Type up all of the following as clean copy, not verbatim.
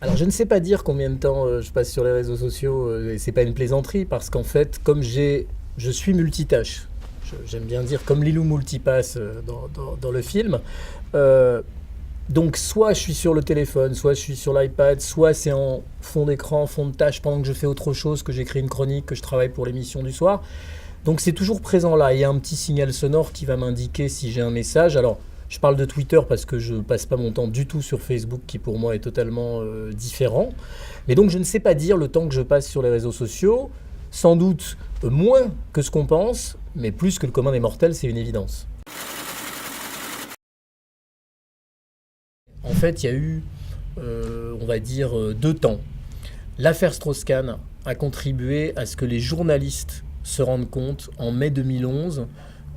Alors, je ne sais pas dire combien de temps je passe sur les réseaux sociaux, et c'est pas une plaisanterie, parce qu'en fait, je suis multitâche. J'aime bien dire comme Lilou Multipass dans le film. Euh, donc, soit je suis sur le téléphone, soit je suis sur l'iPad, soit c'est en fond d'écran, fond de tâche, pendant que je fais autre chose, que j'écris une chronique, que je travaille pour l'émission du soir. Donc c'est toujours présent là. Il y a un petit signal sonore qui va m'indiquer si j'ai un message. Alors, je parle de Twitter parce que je passe pas mon temps du tout sur Facebook, qui pour moi est totalement différent. Mais donc je ne sais pas dire le temps que je passe sur les réseaux sociaux. Sans doute moins que ce qu'on pense, mais plus que le commun des mortels, c'est une évidence. En fait, il y a eu, on va dire, deux temps. L'affaire Strauss-Kahn a contribué à ce que les journalistes se rendent compte en mai 2011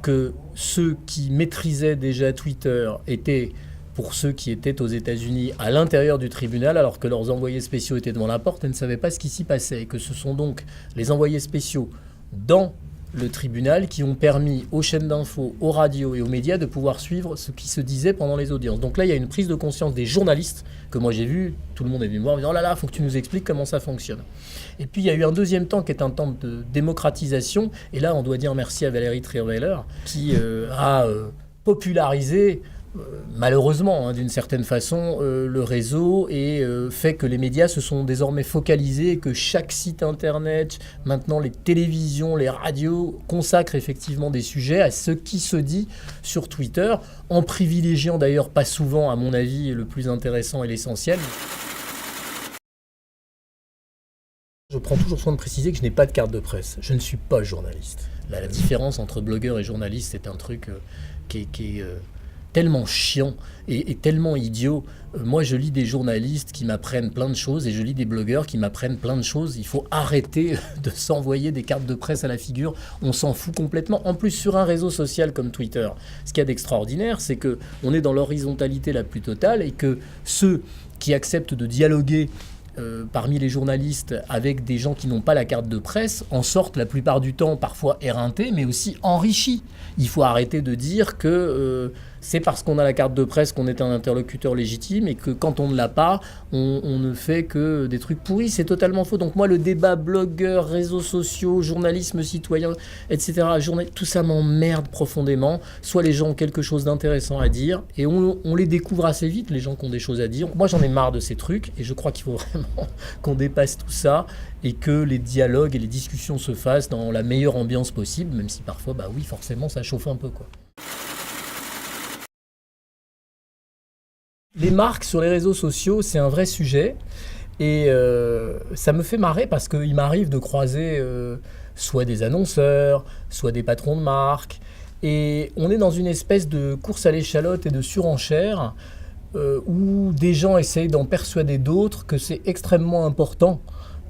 que ceux qui maîtrisaient déjà Twitter étaient, pour ceux qui étaient aux États-Unis, à l'intérieur du tribunal, alors que leurs envoyés spéciaux étaient devant la porte et ne savaient pas ce qui s'y passait. Et que ce sont donc les envoyés spéciaux dans le tribunal qui ont permis aux chaînes d'infos, aux radios et aux médias de pouvoir suivre ce qui se disait pendant les audiences. Donc là, il y a une prise de conscience des journalistes que moi j'ai vu, tout le monde est venu me voir en me disant « Oh là là, il faut que tu nous expliques comment ça fonctionne ». Et puis il y a eu un deuxième temps qui est un temps de démocratisation, et là on doit dire merci à Valérie Trierweiler qui a popularisé malheureusement, hein, d'une certaine façon, le réseau et fait que les médias se sont désormais focalisés, que chaque site internet, maintenant les télévisions, les radios, consacrent effectivement des sujets à ce qui se dit sur Twitter, en privilégiant d'ailleurs pas souvent, à mon avis, le plus intéressant et l'essentiel. Je prends toujours soin de préciser que je n'ai pas de carte de presse. Je ne suis pas journaliste. La différence entre blogueur et journaliste, c'est un truc qui est tellement chiant et tellement idiot. Moi, je lis des journalistes qui m'apprennent plein de choses et je lis des blogueurs qui m'apprennent plein de choses. Il faut arrêter de s'envoyer des cartes de presse à la figure. On s'en fout complètement. En plus, sur un réseau social comme Twitter, ce qu'il y a d'extraordinaire, c'est qu'on est dans l'horizontalité la plus totale et que ceux qui acceptent de dialoguer parmi les journalistes avec des gens qui n'ont pas la carte de presse en sortent la plupart du temps parfois éreintés mais aussi enrichis. Il faut arrêter de dire que c'est parce qu'on a la carte de presse qu'on est un interlocuteur légitime et que quand on ne l'a pas, on ne fait que des trucs pourris. C'est totalement faux. Donc moi, le débat blogueur, réseaux sociaux, journalisme citoyen, etc., tout ça m'emmerde profondément. Soit les gens ont quelque chose d'intéressant à dire et on les découvre assez vite, les gens qui ont des choses à dire. Moi, j'en ai marre de ces trucs et je crois qu'il faut vraiment qu'on dépasse tout ça et que les dialogues et les discussions se fassent dans la meilleure ambiance possible, même si parfois, bah oui, forcément, ça chauffe un peu, quoi. Les marques sur les réseaux sociaux, c'est un vrai sujet. Et ça me fait marrer parce qu'il m'arrive de croiser soit des annonceurs, soit des patrons de marques. Et on est dans une espèce de course à l'échalote et de surenchère où des gens essayent d'en persuader d'autres que c'est extrêmement important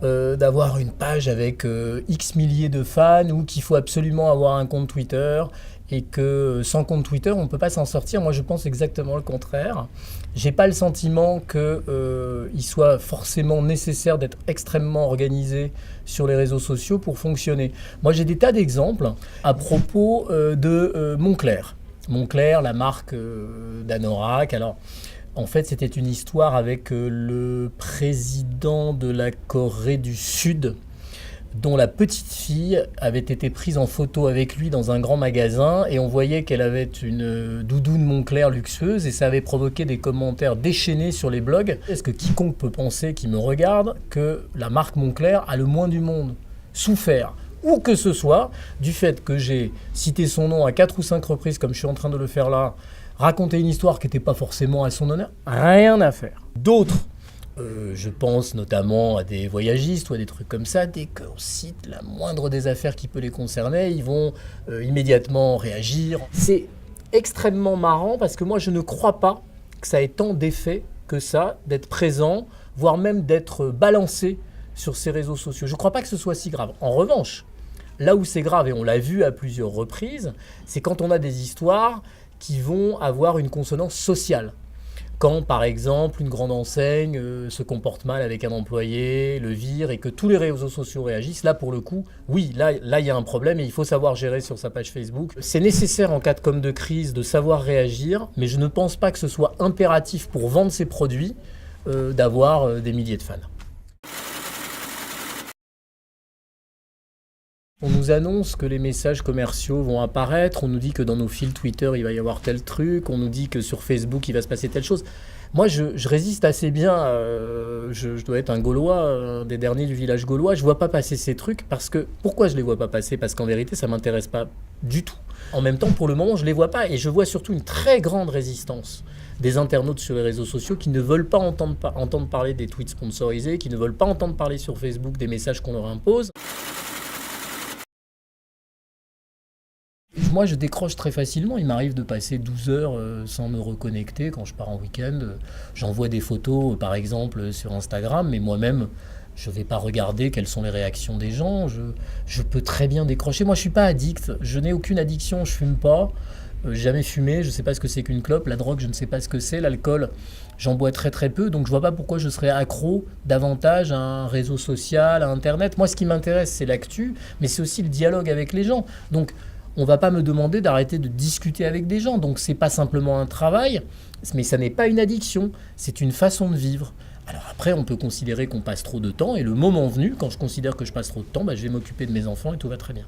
d'avoir une page avec X milliers de fans ou qu'il faut absolument avoir un compte Twitter et que sans compte Twitter, on ne peut pas s'en sortir. Moi, je pense exactement le contraire. J'ai pas le sentiment qu'il soit forcément nécessaire d'être extrêmement organisé sur les réseaux sociaux pour fonctionner. Moi, j'ai des tas d'exemples à propos de Moncler. Moncler, la marque d'Anorak. Alors, en fait, c'était une histoire avec le président de la Corée du Sud, dont la petite fille avait été prise en photo avec lui dans un grand magasin et on voyait qu'elle avait une doudoune Moncler luxueuse et ça avait provoqué des commentaires déchaînés sur les blogs. Est-ce que quiconque peut penser, qui me regarde, que la marque Moncler a le moins du monde souffert, où que ce soit, du fait que j'ai cité son nom à 4 ou 5 reprises, comme je suis en train de le faire là, raconter une histoire qui n'était pas forcément à son honneur? Rien à faire. D'autres, je pense notamment à des voyagistes ou à des trucs comme ça, dès qu'on cite la moindre des affaires qui peut les concerner, ils vont immédiatement réagir. C'est extrêmement marrant parce que moi je ne crois pas que ça ait tant d'effet que ça, d'être présent, voire même d'être balancé sur ces réseaux sociaux. Je ne crois pas que ce soit si grave. En revanche, là où c'est grave, et on l'a vu à plusieurs reprises, c'est quand on a des histoires qui vont avoir une consonance sociale. Quand, par exemple, une grande enseigne se comporte mal avec un employé, le vire, et que tous les réseaux sociaux réagissent, là, pour le coup, oui, là, il y a un problème et il faut savoir gérer sur sa page Facebook. C'est nécessaire en cas de com de crise de savoir réagir, mais je ne pense pas que ce soit impératif pour vendre ses produits d'avoir des milliers de fans. On nous annonce que les messages commerciaux vont apparaître, on nous dit que dans nos fils Twitter, il va y avoir tel truc, on nous dit que sur Facebook, il va se passer telle chose. Moi, je résiste assez bien, je dois être un Gaulois, un des derniers du village gaulois, je vois pas passer ces trucs, parce que, pourquoi je les vois pas passer? Parce qu'en vérité, ça m'intéresse pas du tout. En même temps, pour le moment, je les vois pas, et je vois surtout une très grande résistance des internautes sur les réseaux sociaux qui ne veulent pas entendre parler des tweets sponsorisés, qui ne veulent pas entendre parler sur Facebook des messages qu'on leur impose. Moi, je décroche très facilement. Il m'arrive de passer 12 heures sans me reconnecter quand je pars en week-end. J'envoie des photos, par exemple, sur Instagram, mais moi-même, je ne vais pas regarder quelles sont les réactions des gens. Je peux très bien décrocher. Moi, je ne suis pas addict. Je n'ai aucune addiction. Je ne fume pas. J'ai jamais fumé. Je ne sais pas ce que c'est qu'une clope. La drogue, je ne sais pas ce que c'est. L'alcool, j'en bois très très peu. Donc, je ne vois pas pourquoi je serais accro davantage à un réseau social, à Internet. Moi, ce qui m'intéresse, c'est l'actu, mais c'est aussi le dialogue avec les gens. Donc, on ne va pas me demander d'arrêter de discuter avec des gens. Donc c'est pas simplement un travail, mais ça n'est pas une addiction, c'est une façon de vivre. Alors après, on peut considérer qu'on passe trop de temps, et le moment venu, quand je considère que je passe trop de temps, je vais m'occuper de mes enfants et tout va très bien.